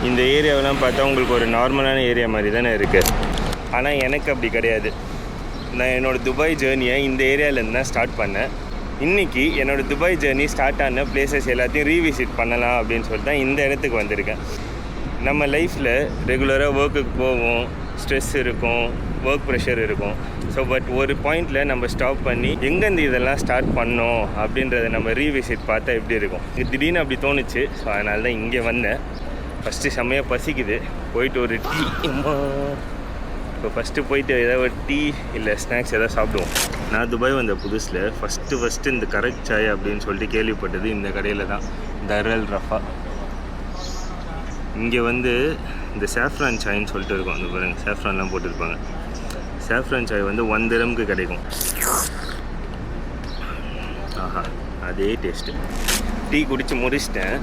இந்த ஏரியாவெல்லாம் பார்த்தா உங்களுக்கு ஒரு நார்மலான ஏரியா மாதிரி தானே இருக்குது. ஆனால் எனக்கு அப்படி கிடையாது. நான் என்னோடய துபாய் ஜேர்னியை இந்த ஏரியாவிலேருந்து தான் ஸ்டார்ட் பண்ணேன். இன்றைக்கி என்னோடய துபாய் ஜேர்னி ஸ்டார்ட் ஆன பிளேசஸ் எல்லாத்தையும் ரீவிசிட் பண்ணலாம் அப்படின்னு சொல்லிட்டு தான் இந்த இடத்துக்கு வந்திருக்கேன். நம்ம லைஃப்பில் ரெகுலராக ஒர்க்குக்கு போவோம், ஸ்ட்ரெஸ் இருக்கும், ஒர்க் ப்ரெஷர் இருக்கும். ஸோ பட் ஒரு பாயிண்டில் நம்ம ஸ்டாப் பண்ணி எங்கேருந்து இதெல்லாம் ஸ்டார்ட் பண்ணோம் அப்படின்றத நம்ம ரீவிசிட் பார்த்தா எப்படி இருக்கும். திடீர்னு அப்படி தோணுச்சு. ஸோ அதனால தான் இங்கே வந்தேன். ஃபஸ்ட்டு செம்மையாக பசிக்குது. போயிட்டு ஒரு டீ, இப்போ ஃபஸ்ட்டு போயிட்டு ஏதாவது ஒரு டீ இல்லை ஸ்நாக்ஸ் எதாவது சாப்பிடுவோம். நான் துபாய் வந்த புதுசில் ஃபஸ்ட்டு இந்த கரெக்ட் சாய் அப்படின்னு சொல்லிட்டு கேள்விப்பட்டது இந்த கடையில் தான், தரல் ரஃபா. இங்கே வந்து இந்த சாஃப்ரான் சாய்ன்னு சொல்லிட்டு இருக்கும். அந்த பாருங்க, சாஃப்ரான்லாம் போட்டுருப்பாங்க. சாஃப்ரான் சாய் வந்து 1 திரம்க்கு கிடைக்கும். ஆஹா, அதே டேஸ்ட்டு. டீ குடித்து முடிச்சிட்டேன்.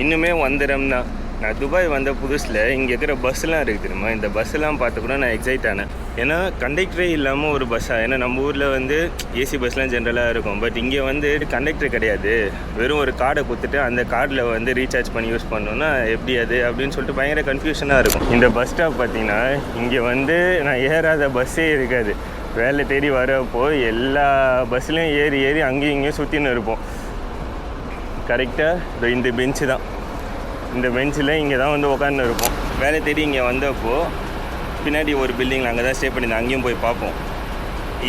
இன்னுமே 1 திரம் தான். நான் துபாய் வந்த புதுசில் இங்கே இருக்கிற பஸ்ஸெலாம் இருக்குது தெரியுமா, இந்த பஸ்ஸெல்லாம் பார்த்து கூட நான் எக்ஸைட் ஆனேன். ஏன்னா கண்டக்டரே இல்லாமல் ஒரு பஸ்ஸாக, ஏன்னா நம்ம ஊரில் வந்து ஏசி பஸ்லாம் ஜென்ரலாக இருக்கும். பட் இங்கே வந்து கண்டக்டர் கிடையாது, வெறும் ஒரு கார்டை கொடுத்துட்டு அந்த கார்டில் வந்து ரீசார்ஜ் பண்ணி யூஸ் பண்ணோன்னா எப்படி அது அப்படின்னு சொல்லிட்டு பயங்கர கன்ஃபியூஷனாக இருக்கும். இந்த பஸ் ஸ்டாப் பார்த்திங்கன்னா இங்கே வந்து நான் ஏறாத பஸ்ஸே இருக்காது. வேலை தேடி வரப்போ எல்லா பஸ்ஸுலையும் ஏறி அங்கேயும் இங்கேயும் சுற்றின்னு இருப்போம். கரெக்டாக இந்த பெஞ்சு தான், இந்த பெஞ்சில் இங்கே தான் வந்து உட்காந்து இருப்போம். வேலை தேடி இங்கே வந்தப்போ பின்னாடி ஒரு பில்டிங்கில் அங்கே தான் ஸ்டே பண்ணியிருந்தேன். அங்கேயும் போய் பார்ப்போம்.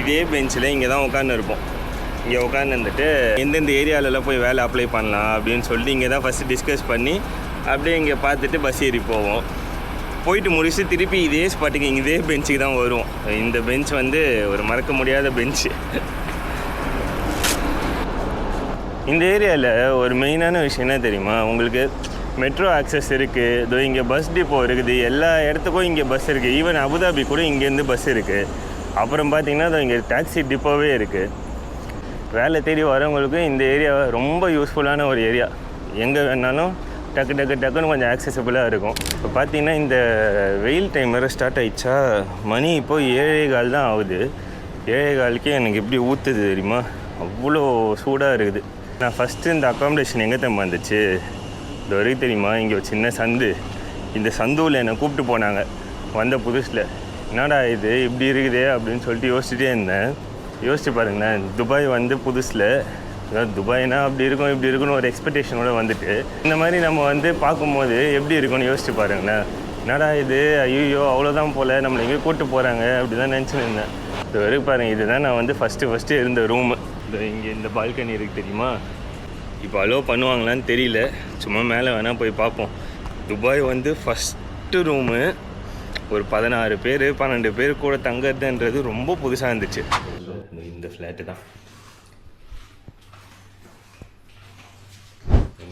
இதே பெஞ்சில் இங்கே தான் உட்காந்து இருப்போம். இங்கே உட்காந்துட்டு எந்தெந்த ஏரியாவிலலாம் போய் வேலை அப்ளை பண்ணலாம் அப்படின்னு சொல்லிட்டு இங்கே தான் ஃபஸ்ட்டு டிஸ்கஸ் பண்ணி அப்படியே இங்கே பார்த்துட்டு பஸ் ஏறி போவோம். போயிட்டு முடிச்சுட்டு திருப்பி இதே ஸ்பாட்டுக்கு இதே பெஞ்சுக்கு தான் வருவோம். இந்த பெஞ்ச் வந்து ஒரு மறக்க முடியாத பெஞ்சு. இந்த ஏரியாவில் ஒரு மெயினான விஷயம் என்ன தெரியுமா உங்களுக்கு, மெட்ரோ ஆக்சஸ் இருக்குது. இதோ இங்கே பஸ் டிப்போ இருக்குது. எல்லா இடத்துக்கும் இங்கே பஸ் இருக்குது. ஈவன் அபுதாபி கூட இங்கேருந்து பஸ் இருக்குது. அப்புறம் பார்த்திங்கன்னா இதோ இங்கே டாக்ஸி டிப்போவே இருக்குது. வேலை தேடி வரவங்களுக்கு இந்த ஏரியா ரொம்ப யூஸ்ஃபுல்லான ஒரு ஏரியா. எங்கே வேணாலும் டக்குன்னு கொஞ்சம் ஆக்சசபிளாக இருக்கும். இப்போ பார்த்திங்கன்னா இந்த வெயில் டைம் வேறு ஸ்டார்ட் ஆகிடுச்சா, மணி இப்போது 7:15 தான் ஆகுது. 7:15க்கே எனக்கு எப்படி ஊற்றுது தெரியுமா, அவ்வளோ சூடாக இருக்குது. நான் ஃபஸ்ட்டு இந்த அக்காமடேஷன் எங்கே தான் வந்துச்சு இது வரைக்கும் தெரியுமா, இங்கே ஒரு சின்ன சந்து. இந்த சந்துவில் என்னை கூப்பிட்டு போனாங்க வந்த புதுசில். என்னடா இது இப்படி இருக்குது அப்படின்னு சொல்லிட்டு யோசிச்சுட்டே இருந்தேன். யோசிச்சு பாருங்களேன், துபாய் வந்து புதுசில் அதாவது துபாய்னா அப்படி இருக்கும் இப்படி இருக்குன்னு ஒரு எக்ஸ்பெக்டேஷனோடு வந்துட்டு இந்த மாதிரி நம்ம வந்து பார்க்கும்போது எப்படி இருக்குன்னு யோசிச்சு பாருங்களேன். என்னடா இது, ஐயோ அவ்வளோதான் போல், நம்மளை எங்கேயும் கூப்பிட்டு போகிறாங்க அப்படி தான் நினச்சின்னு இருந்தேன். இது வரைக்கும் பாருங்கள், இதுதான் நான் வந்து ஃபஸ்ட்டு இருந்த ரூமு. இங்கே இந்த பால்கனி இருக்குது தெரியுமா, இப்போ அலோவ் பண்ணுவாங்களான்னு தெரியல. சும்மா மேலே வேணால் போய் பார்ப்போம். துபாய் வந்து ஃபஸ்ட்டு ரூமு ஒரு 16 பேர் 12 பேர் கூட தங்குறதுன்றது ரொம்ப புதுசாக இருந்துச்சு. இந்த ஃப்ளாட்டு தான்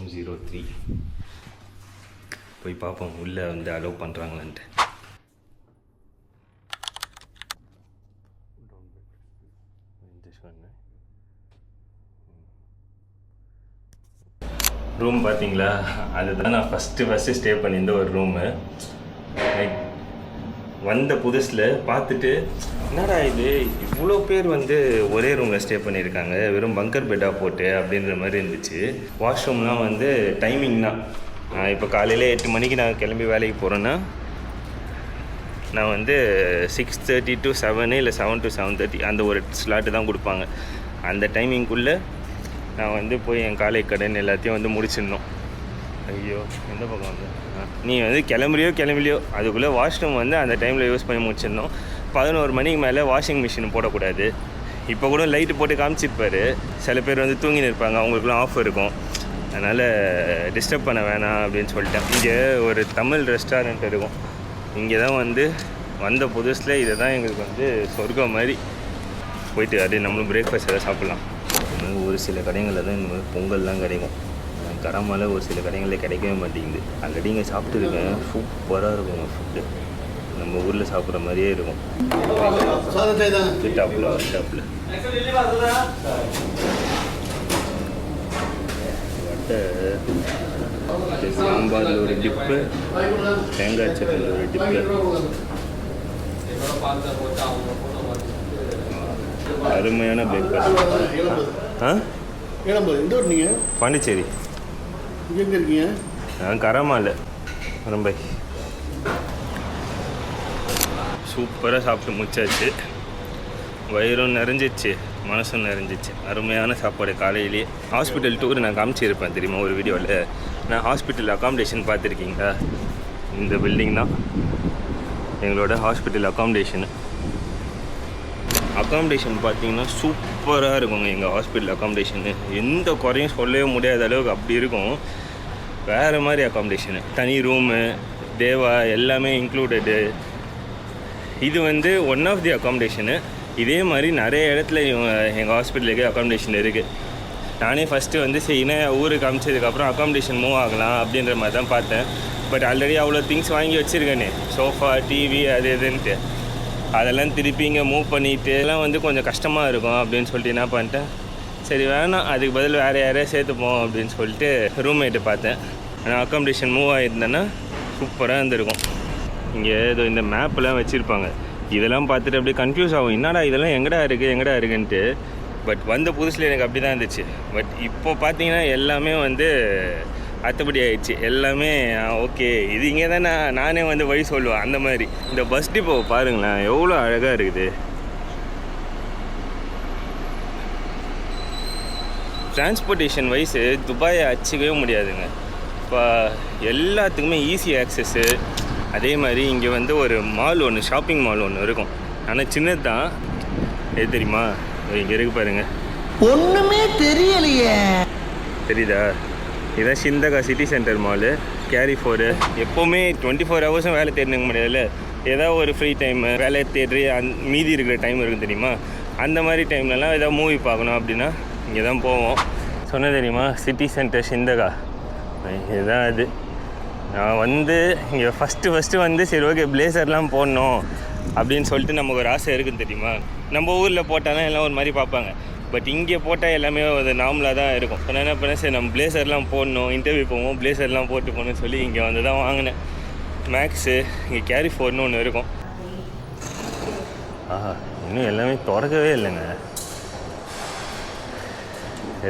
M03. போய் பார்ப்போம் உள்ளே வந்து அலோவ் பண்ணுறாங்களான்ட்டு. ரூம் பார்த்தீங்களா, அதுதான் நான் ஃபஸ்ட்டு ஸ்டே பண்ணியிருந்த ஒரு ரூமு. லைக் வந்த புதுசில் பார்த்துட்டு என்னடா இது இவ்வளோ பேர் வந்து ஒரே ரூமில் ஸ்டே பண்ணியிருக்காங்க, வெறும் பங்கர் பெட்டாக போட்டு அப்படின்ற மாதிரி இருந்துச்சு. வாஷ்ரூம்லாம் வந்து டைமிங் தான். இப்போ காலையில் 8 மணிக்கு நான் கிளம்பி வேலைக்கு போகிறேன்னா நான் வந்து 6:30 to 7 இல்லை 7 to 7:30 அந்த ஒரு ஸ்லாட்டு தான் கொடுப்பாங்க. அந்த டைமிங்குள்ளே நான் வந்து போய் என் காலை கடன் எல்லாத்தையும் வந்து முடிச்சிடணும். ஐயோ எந்த பக்கம் வந்து நீ வந்து கிளம்பலையோ அதுக்குள்ளே வாஷ்ரூம் வந்து அந்த டைமில் யூஸ் பண்ணி முடிச்சிடணும். 11 மணிக்கு மேலே வாஷிங் மிஷின் போடக்கூடாது. இப்போ கூட லைட்டு போட்டு காமிச்சிருப்பார். சில பேர் வந்து தூங்கின்னு இருப்பாங்க, அவங்களுக்குலாம் ஆஃப் இருக்கும். அதனால் டிஸ்டர்ப் பண்ண வேணாம் அப்படின்னு சொல்லிட்டேன். இங்கே ஒரு தமிழ் ரெஸ்டாரண்ட் இருக்கும். இங்கே தான் வந்து வந்த புதுசில் இதை தான் எங்களுக்கு வந்து சொர்க்கம் மாதிரி. போயிட்டு அப்படியே நம்மளும் பிரேக்ஃபாஸ்ட் எதாவது சாப்பிட்லாம். ஒரு சில கடைகளில் தான் இந்த மாதிரி பொங்கல்லாம் கிடைக்கும். கரமால் ஒரு சில கடைகளில் கிடைக்கவே மாட்டேங்குது. ஆல்ரெடி இங்கே சாப்பிட்டுருக்கேன், சூப்பராக இருக்குங்க ஃபுட்டு. நம்ம ஊரில் சாப்பிட்ற மாதிரியே இருக்கும். டாப்பில் வடை, சாம்பாரில் ஒரு டிப்பு, தேங்காய் சட்னியில் ஒரு டிப்பு, அருமையான பிரேக்ஃபாஸ்ட். பாண்டிச்சேரி. நான் கரமால. ரொம்ப சூப்பராக சாப்பிட்டு முடிச்சாச்சு. வயிறும் நிறைஞ்சிச்சு, மனசும் நிறைஞ்சிச்சு. அருமையான சாப்பாடு காலையிலேயே. ஹாஸ்பிட்டல் டூர் நான் காமிச்சிருப்பேன் தெரியுமா ஒரு வீடியோவில். நான் ஹாஸ்பிட்டல் அகாமடேஷன் பார்த்துருக்கீங்களா? இந்த பில்டிங் தான் எங்களோட ஹாஸ்பிட்டல் அகாமடேஷனு. அகாமடேஷன் பார்த்தீங்கன்னா சூப்பராக இருக்குங்க எங்கள் ஹாஸ்பிட்டல் அகாமடேஷனு. எந்த குறையும் சொல்லவே முடியாத அளவுக்கு அப்படி இருக்கும். வேறு மாதிரி அகாமடேஷனு, தனி ரூமு, தேவா எல்லாமே இன்க்ளூடடு. இது வந்து ஒன் ஆஃப் தி அகாமடேஷனு. இதே மாதிரி நிறைய இடத்துல எங்கள் ஹாஸ்பிட்டலுக்கு அகாமடேஷன் இருக்குது. நானே ஃபஸ்ட்டு வந்து சரினா ஊருக்கு அமிச்சதுக்கப்புறம் அகாமடேஷன் மூவ் ஆகலாம் அப்படின்ற மாதிரி தான் பார்த்தேன். பட் ஆல்ரெடி அவ்வளோ திங்ஸ் வாங்கி வச்சுருக்கேனே, சோஃபா, டிவி, அது இதுன்ட்டு. அதெல்லாம் திருப்பி இங்கே மூவ் பண்ணிவிட்டு எல்லாம் வந்து கொஞ்சம் கஷ்டமாக இருக்கும் அப்படின்னு சொல்லிட்டு என்ன பண்ணிட்டேன், சரி வேணாம், அதுக்கு பதில் வேறு யாரையா சேர்த்துப்போம் அப்படின்னு சொல்லிட்டு ரூம்மேட்டு பார்த்தேன். ஆனால் அகாமடேஷன் மூவ் ஆகிருந்தேன்னா சூப்பராக இருந்திருக்கும். இங்கே ஏதோ இந்த மேப்பெலாம் வச்சுருப்பாங்க. இதெல்லாம் பார்த்துட்டு அப்படியே கன்ஃபியூஸ் ஆகும், என்னடா இதெல்லாம் எங்கடா இருக்குன்ட்டு. பட் வந்த புதுசில் எனக்கு அப்படி தான் இருந்துச்சு. பட் இப்போ பார்த்தீங்கன்னா எல்லாமே வந்து அத்தப்படி ஆயிடுச்சு. எல்லாமே ஓகே, இது இங்கே தான் நானே வந்து வழி சொல்லுவேன் அந்த மாதிரி. இந்த பஸ் டிப்போ பாருங்களேன் எவ்வளோ அழகாக இருக்குது. டிரான்ஸ்போர்ட்டேஷன் வைஸு துபாயை அச்சிக்கவே முடியாதுங்க. இப்போ எல்லாத்துக்குமே ஈஸி ஆக்சஸ்ஸு. அதே மாதிரி இங்கே வந்து ஒரு மால் ஒன்று, ஷாப்பிங் மால் ஒன்று இருக்கும். ஆனால் சின்னது தான். எது தெரியுமா? இங்கே இருக்கு பாருங்க. ஒன்றுமே தெரியலையே. தெரியுதா? இதுதான் சிந்தகா சிட்டி சென்டர் மாலு. கேரி4 எப்போவுமே 24 ஹவர்ஸும் வேலை தேடினுக்க முடியாதுல்ல. ஏதாவது ஒரு ஃப்ரீ டைமு வேலையை தேடி மீதி இருக்கிற டைம் இருக்கும் தெரியுமா? அந்த மாதிரி டைம்லலாம் ஏதாவது மூவி பார்க்கணும் அப்படின்னா இங்கே தான் போவோம். சொன்ன தெரியுமா, சிட்டி சென்டர் சிந்தகா. இதுதான் அது. நான் வந்து இங்கே ஃபஸ்ட்டு வந்து சரி ஓகே பிளேசர்லாம் போடணும் அப்படின்னு சொல்லிட்டு நமக்கு ஒரு ஆசை இருக்குன்னு தெரியுமா. நம்ம ஊரில் போட்டாலும் எல்லாம் ஒரு மாதிரி பார்ப்பாங்க. பட் இங்கே போட்டால் எல்லாமே அது நார்மலாக தான் இருக்கும். நான் என்ன பண்ணேன், சரி நம்ம பிளேசர்லாம் போடணும், இன்டர்வியூ போவோம், பிளேசர்லாம் போட்டு போகணும்னு சொல்லி இங்கே வந்து தான் வாங்கினேன். மேக்ஸு இங்கே கேரி4ன்னு ஒன்று இருக்கும். ஆஹா, இன்னும் எல்லாமே திறக்கவே இல்லைங்க,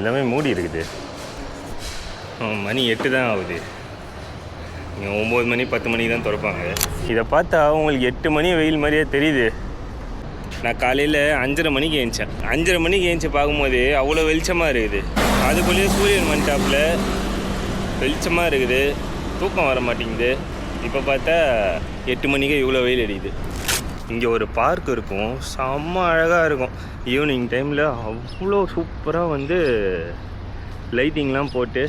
எல்லாமே மூடி இருக்குது. மணி 8 தான் ஆகுது. இங்கே 9 மணி 10 மணிக்கு தான் திறப்பாங்க. இதை பார்த்தா உங்களுக்கு 8 மணி வெயில் மாதிரியே தெரியுது. நான் காலையில் 5:30 மணிக்கு ஏந்திச்சேன். 5:30 மணிக்கு ஏந்திச்சு பார்க்கும்போது அவ்வளோ வெளிச்சமாக இருக்குது. அதுக்குள்ளேயே சூரியன் மண்டாப்பில் வெளிச்சமாக இருக்குது, தூக்கம் வர மாட்டேங்குது. இப்போ பார்த்தா 8 மணிக்கே இவ்வளோ வெயில் அடிக்குது. இங்கே ஒரு பார்க் இருக்கும், செம்ம அழகாக இருக்கும். ஈவினிங் டைமில் அவ்வளோ சூப்பராக வந்து லைட்டிங்லாம் போட்டு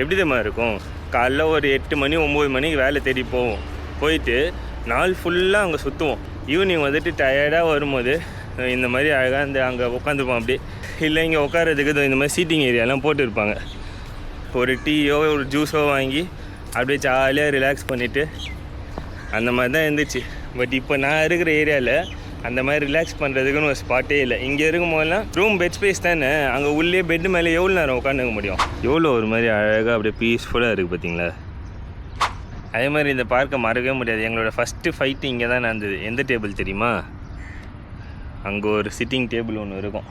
எப்படி தான் இருக்கும். காலைல ஒரு 8 மணி 9 மணிக்கு வேலை தேடி போவோம். போயிட்டு நாள் ஃபுல்லாக அங்கே சுற்றுவோம். ஈவினிங் வந்துட்டு டயர்டாக வரும்போது இந்த மாதிரி அழகாக இந்த அங்கே உட்காந்துருப்போம். அப்படி இல்லை இங்கே உட்காரதுக்கு இந்த மாதிரி சீட்டிங் ஏரியாலாம் போட்டுருப்பாங்க. ஒரு டீயோ ஒரு ஜூஸோ வாங்கி அப்படியே ஜாலியாக ரிலாக்ஸ் பண்ணிவிட்டு அந்த மாதிரி தான் இருந்துச்சு. பட் இப்போ நான் இருக்கிற ஏரியாவில் அந்த மாதிரி ரிலாக்ஸ் பண்ணுறதுக்குன்னு ஒரு ஸ்பாட்டே இல்லை. இங்கே இருக்கும் போதெல்லாம் ரூம் பெட் ஸ்பேஸ் தானே, அங்கே உள்ளே பெட்டு மேலே எவ்வளோ நேரம் உட்காந்துக்க முடியும். எவ்வளோ ஒரு மாதிரி அழகாக அப்படியே பீஸ்ஃபுல்லாக இருக்குது பார்த்தீங்களா. அதே மாதிரி இந்த பார்க்கை மறக்கவே முடியாது. எங்களோட ஃபஸ்ட்டு ஃபைட்டு இங்கே தான் நடந்தது. எந்த டேபிள் தெரியுமா? அங்கே ஒரு சிட்டிங் டேபிள் ஒன்று இருக்கும்.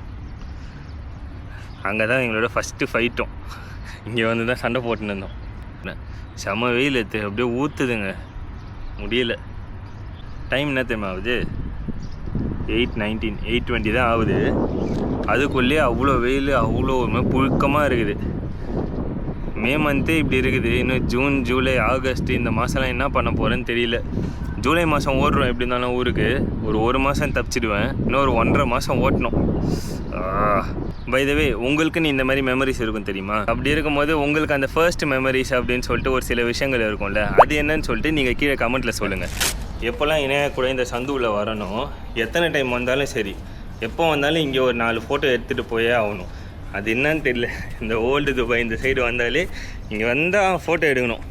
அங்கே தான் எங்களோட ஃபஸ்ட்டு ஃபைட்டும். இங்கே வந்து தான் சண்டை போட்டுன்னு இருந்தோம். செம வெயில் எடுத்து அப்படியே ஊற்றுதுங்க, முடியல. டைம் என்ன தெரியுமா ஆகுது? 8:19 8:20 தான் ஆகுது. அதுக்குள்ளேயே அவ்வளோ வெயில், அவ்வளோ புழுக்கமாக இருக்குது. மே மந்த்தே இப்படி இருக்குது. இன்னும் ஜூன், ஜூலை, ஆகஸ்ட் இந்த மாதம்லாம் என்ன பண்ண போகிறேன்னு தெரியல. ஜூலை மாதம் ஓடுறோம் எப்படி இருந்தாலும் ஊருக்கு. ஒரு மாதம் தப்பிச்சிடுவேன். இன்னும் ஒரு 1.5 மாதம் ஓட்டணும். பை த வே, உங்களுக்குன்னு இந்த மாதிரி மெமரிஸ் இருக்கும் தெரியுமா? அப்படி இருக்கும்போது உங்களுக்கு அந்த ஃபர்ஸ்ட் மெமரிஸ் அப்படின்னு சொல்லிட்டு ஒரு சில விஷயங்கள் இருக்கும்ல, அது என்னன்னு சொல்லிட்டு நீங்கள் கீழே கமெண்ட்டில் சொல்லுங்கள். எப்போல்லாம் இணைய கூட இந்த சந்துவில் வரணும், எத்தனை டைம் வந்தாலும் சரி, எப்போ வந்தாலும் இங்கே ஒரு 4 ஃபோட்டோ எடுத்துகிட்டு போயே ஆகணும். அது என்னன்னு தெரியல. இந்த ஓல்டு துபாய் இந்த சைடு வந்தாலே இங்கே வந்தால் ஃபோட்டோ எடுக்கணும்,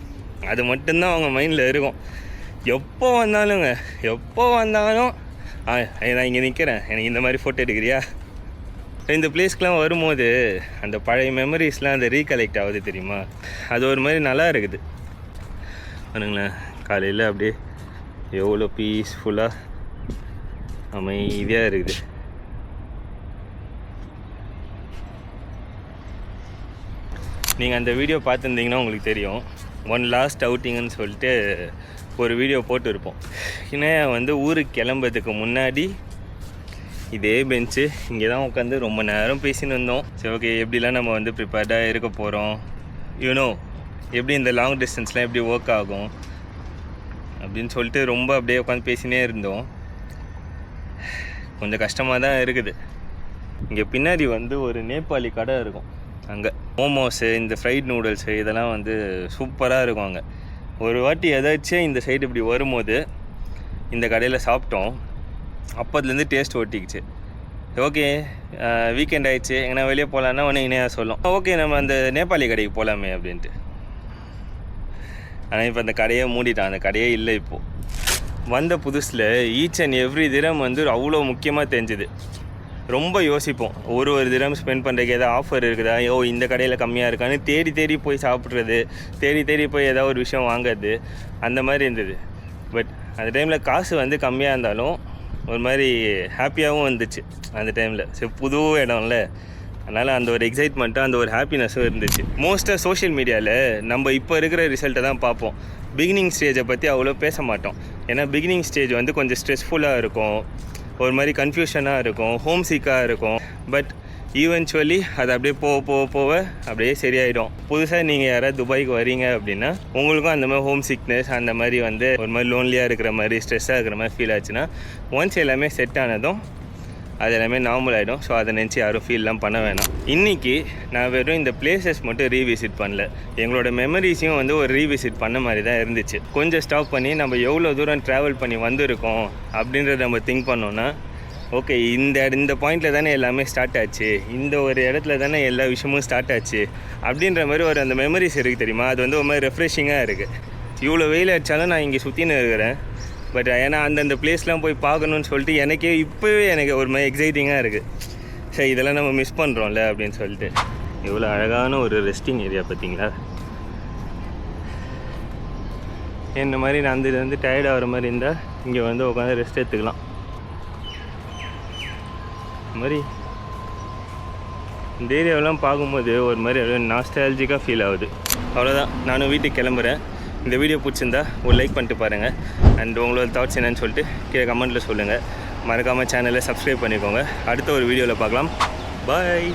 அது மட்டும்தான் அவங்க மைண்டில் இருக்கும். எப்போ வந்தாலும் நான் இங்கே நிற்கிறேன், எனக்கு இந்த மாதிரி ஃபோட்டோ எடுக்கிறியா? இந்த பிளேஸ்க்கெலாம் வரும்போது அந்த பழைய மெமரிஸ்லாம் அந்த ரீகலெக்ட் ஆகுது தெரியுமா? அது ஒரு மாதிரி நல்லா இருக்குது. பாருங்களேன், காலையில் அப்படியே எவ்வளோ பீஸ்ஃபுல்லாக அமைதியாக இருக்குது. நீங்கள் அந்த வீடியோ பார்த்துருந்தீங்கன்னா உங்களுக்கு தெரியும். ஒன் லாஸ்ட் அவுட்டிங்குன்னு சொல்லிட்டு ஒரு வீடியோ போட்டுருப்போம். இன்னும் வந்து ஊருக்கு கிளம்புறதுக்கு முன்னாடி இதே பெஞ்சு இங்கே தான் உட்காந்து ரொம்ப நேரம் பேசின்னு இருந்தோம். சரி ஓகே, எப்படிலாம் நம்ம வந்து ப்ரிப்பேர்டாக இருக்க போகிறோம், யூனோ எப்படி இந்த லாங் டிஸ்டன்ஸ்லாம் எப்படி ஒர்க் ஆகும் அப்படின்னு சொல்லிட்டு ரொம்ப அப்படியே உட்காந்து பேசினே இருந்தோம். கொஞ்சம் கஷ்டமாக தான் இருக்குது. இங்கே பின்னாடி வந்து ஒரு நேபாளி கடை இருக்கும். அங்கே மோமோஸு, இந்த ஃப்ரைட் நூடுல்ஸு இதெல்லாம் வந்து சூப்பராக இருக்கும். அங்கே ஒரு வாட்டி ஏதாச்சும் இந்த சைடு இப்படி வரும்போது இந்த கடையில் சாப்பிட்டோம். அப்போதுலேருந்து டேஸ்ட் ஓட்டிக்கிச்சு. ஓகே, வீக்கெண்ட் ஆகிடுச்சு, எங்கன்னா வெளியே போகலான்னா ஒன்று இணையாக சொல்லும், ஓகே நம்ம அந்த நேபாளி கடைக்கு போகலாமே அப்படின்ட்டு. ஆனால் இப்போ அந்த கடையே மூடிட்டான், அந்த கடையே இல்லை இப்போது. வந்த புதுசில் ஈச் அண்ட் எவ்ரி திரம் வந்து அவ்வளோ முக்கியமாக தெரிஞ்சுது. ரொம்ப யோசிப்போம், ஒரு திரம் ஸ்பெண்ட் பண்ணுறதுக்கு ஏதாவது ஆஃபர் இருக்குதா, இந்த கடையில் கம்மியாக இருக்கான்னு தேடி தேடி போய் சாப்பிட்றது, தேடி தேடி போய் ஏதாவது ஒரு விஷயம் வாங்குறது, அந்த மாதிரி இருந்தது. பட் அந்த டைமில் காசு வந்து கம்மியாக இருந்தாலும் ஒரு மாதிரி ஹாப்பியாகவும் இருந்துச்சு அந்த டைமில். சரி, புது இடம்ல, அதனால் அந்த ஒரு எக்ஸைட்மெண்ட்டும் அந்த ஒரு ஹாப்பினஸும் இருந்துச்சு. மோஸ்ட்டாக சோஷியல் மீடியாவில் நம்ம இப்போ இருக்கிற ரிசல்ட்டை தான் பார்ப்போம். பிகினிங் ஸ்டேஜை பற்றி அவ்வளோ பேச மாட்டோம். ஏன்னா பிகினிங் ஸ்டேஜ் வந்து கொஞ்சம் ஸ்ட்ரெஸ்ஃபுல்லாக இருக்கும், ஒரு மாதிரி கன்ஃபியூஷனாக இருக்கும், ஹோம் சீக்காக இருக்கும். பட் ஈவென்ச்சுவலி அது அப்படியே போக அப்படியே சரியாயிடும். புதுசாக நீங்கள் யாராவது துபாய்க்கு வரீங்க அப்படின்னா உங்களுக்கும் அந்த மாதிரி ஹோம் சிக்னஸ், அந்த மாதிரி வந்து ஒரு மாதிரி லோன்லியாக இருக்கிற மாதிரி, ஸ்ட்ரெஸ்ஸாக இருக்கிற மாதிரி ஃபீல் ஆச்சுன்னா ஒன்ஸ் எல்லாமே செட் ஆனதும் அது எல்லாமே நார்மல் ஆகிடும். ஸோ அதை நினச்சி யாரும் ஃபீல்லாம் பண்ண வேணாம். இன்றைக்கி நான் வெறும் இந்த பிளேசஸ் மட்டும் ரீவிசிட் பண்ணல, எங்களோட மெமரிஸையும் வந்து ஒரு ரீவிசிட் பண்ண மாதிரி தான் இருந்துச்சு. கொஞ்சம் ஸ்டாப் பண்ணி நம்ம எவ்வளோ தூரம் ட்ராவல் பண்ணி வந்திருக்கோம் அப்படின்றத நம்ம திங்க் பண்ணோன்னா, ஓகே இந்த பாயிண்டில் தானே எல்லாமே ஸ்டார்ட் ஆச்சு, இந்த ஒரு இடத்துல தானே எல்லா விஷயமும் ஸ்டார்ட் ஆச்சு அப்படின்ற மாதிரி ஒரு அந்த மெமரிஸ் இருக்குது தெரியுமா. அது வந்து ஒரு மாதிரி ரெஃப்ரெஷிங்காக இருக்குது. இவ்வளோ வெயில் அடித்தாலும் நான் இங்கே சுற்றின்னு இருக்கிறேன். பட் ஏன்னா அந்தந்த பிளேஸ்லாம் போய் பார்க்கணுன்னு சொல்லிட்டு எனக்கே இப்போவே எனக்கு ஒரு மாதிரி எக்ஸைட்டிங்காக இருக்குது. சரி, இதெல்லாம் நம்ம மிஸ் பண்ணுறோம்ல அப்படின்னு சொல்லிட்டு. இவ்வளோ அழகான ஒரு ரெஸ்டிங் ஏரியா பார்த்தீங்களா. இந்த மாதிரி நான் அந்த இது வந்து டயர்ட் ஆகிற மாதிரி இருந்தால் இங்கே வந்து உட்காந்து ரெஸ்ட் எடுத்துக்கலாம். இந்த மாதிரி இந்த ஏரியாவெல்லாம் பார்க்கும்போது ஒரு மாதிரி நாஸ்டாலஜிக்காக ஃபீல் ஆகுது. அவ்வளோதான், நானும் வீட்டுக்கு கிளம்புறேன். இந்த வீடியோ பிடிச்சிருந்தா ஒரு லைக் பண்ணிட்டு பாருங்கள். அண்ட் உங்களோட தாட்ஸ் என்னன்னு சொல்லிட்டு கீழே கமெண்ட்டில் சொல்லுங்கள். மறக்காமல் சேனலை சப்ஸ்கிரைப் பண்ணிக்கோங்க. அடுத்த ஒரு வீடியோவில் பார்க்கலாம். பாய்.